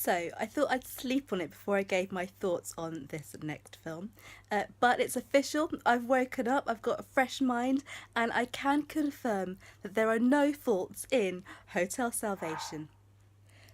So, I thought I'd sleep on it before I gave my thoughts on this next film. But it's official, I've woken up, I've got a fresh mind, and I can confirm that there are no faults in Hotel Salvation.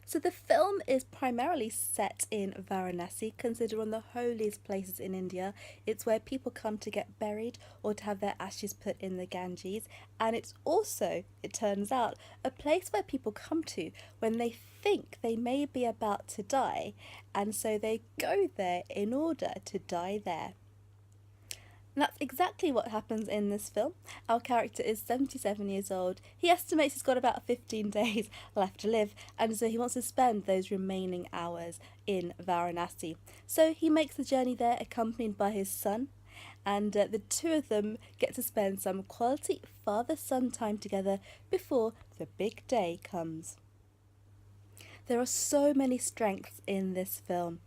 So the film is primarily set in Varanasi, considered one of the holiest places in India. It's where people come to get buried or to have their ashes put in the Ganges. And it's also, it turns out, a place where people come to when they think they may be about to die. And so they go there in order to die there. And that's exactly what happens in this film. Our character is 77 years old. He estimates he's got about 15 days left to live, and so he wants to spend those remaining hours in Varanasi. So he makes the journey there accompanied by his son, and the two of them get to spend some quality father-son time together before the big day comes. There are so many strengths in this film.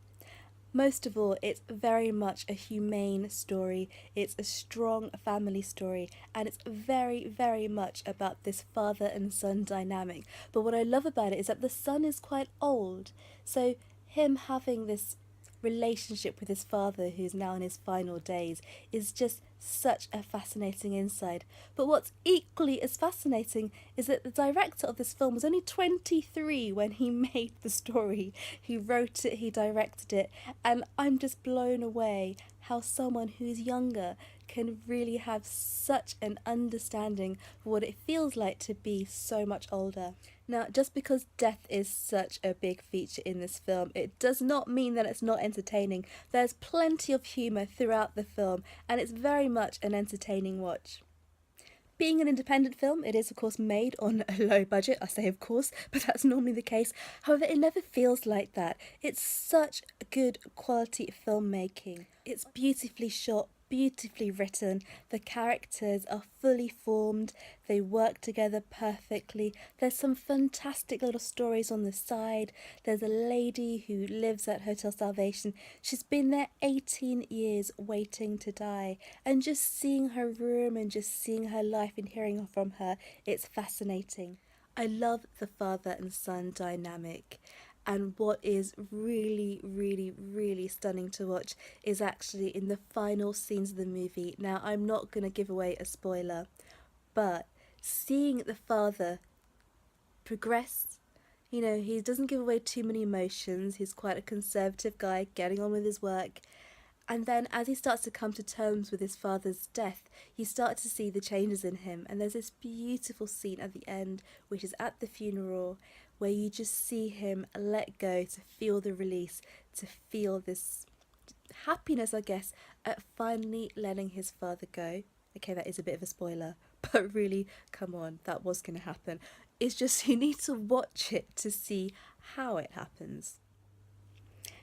Most of all, it's very much a humane story, it's a strong family story, and it's very, very much about this father and son dynamic. But what I love about it is that the son is quite old, so him having this relationship with his father, who's now in his final days, is just such a fascinating insight. But what's equally as fascinating is that the director of this film was only 23 when he made the story. He wrote it, he directed it, and I'm just blown away how someone who's younger can really have such an understanding for what it feels like to be so much older. Now, just because death is such a big feature in this film, it does not mean that it's not entertaining. There's plenty of humour throughout the film, and it's very much an entertaining watch. Being an independent film, it is of course made on a low budget. I say of course, but that's normally the case. However, it never feels like that. It's such good quality filmmaking. It's beautifully shot, beautifully written. The characters are fully formed. They work together perfectly. There's some fantastic little stories on the side. There's a lady who lives at Hotel Salvation. She's been there 18 years waiting to die. And just seeing her room and just seeing her life and hearing from her, it's fascinating. I love the father and son dynamic. And what is really, really, really stunning to watch is actually in the final scenes of the movie. Now, I'm not going to give away a spoiler, but seeing the father progress, he doesn't give away too many emotions. He's quite a conservative guy, getting on with his work. And then as he starts to come to terms with his father's death, you start to see the changes in him. And there's this beautiful scene at the end, which is at the funeral, where you just see him let go, to feel the release, to feel this happiness, I guess, at finally letting his father go. Okay, that is a bit of a spoiler, but really, come on, that was going to happen. It's just you need to watch it to see how it happens.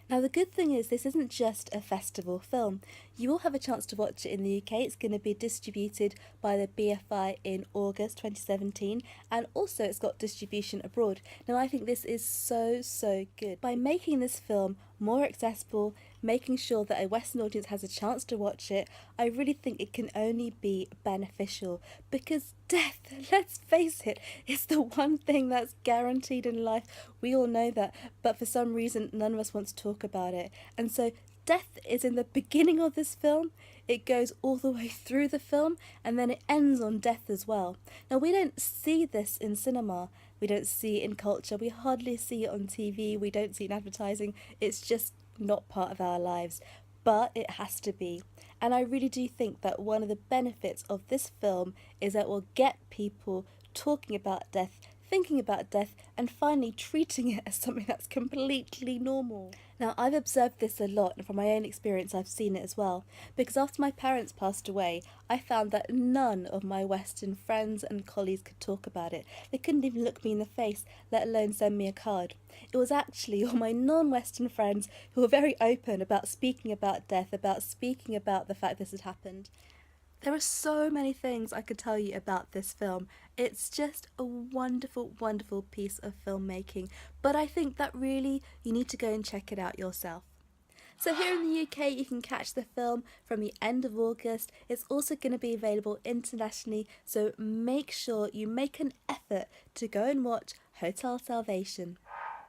Now, the good thing is this isn't just a festival film. You will have a chance to watch it in the UK. It's going to be distributed by the BFI in August 2017, and also it's got distribution abroad. Now, I think this is so, so good. By making this film more accessible, making sure that a Western audience has a chance to watch it, I really think it can only be beneficial, because death, let's face it, is the one thing that's guaranteed in life. We all know that, but for some reason none of us want to talk about it. And so death is in the beginning of this film, it goes all the way through the film, and then it ends on death as well. Now, we don't see this in cinema, we don't see it in culture, we hardly see it on TV, we don't see it in advertising. It's just not part of our lives, but it has to be. And I really do think that one of the benefits of this film is that it will get people talking about death, thinking about death, and finally treating it as something that's completely normal. Now, I've observed this a lot, and from my own experience I've seen it as well, because after my parents passed away, I found that none of my Western friends and colleagues could talk about it. They couldn't even look me in the face, let alone send me a card. It was actually all my non-Western friends who were very open about speaking about death, about speaking about the fact this had happened. There are so many things I could tell you about this film. It's just a wonderful, wonderful piece of filmmaking, but I think that really you need to go and check it out yourself. So here in the UK you can catch the film from the end of August. It's also going to be available internationally, so make sure you make an effort to go and watch Hotel Salvation.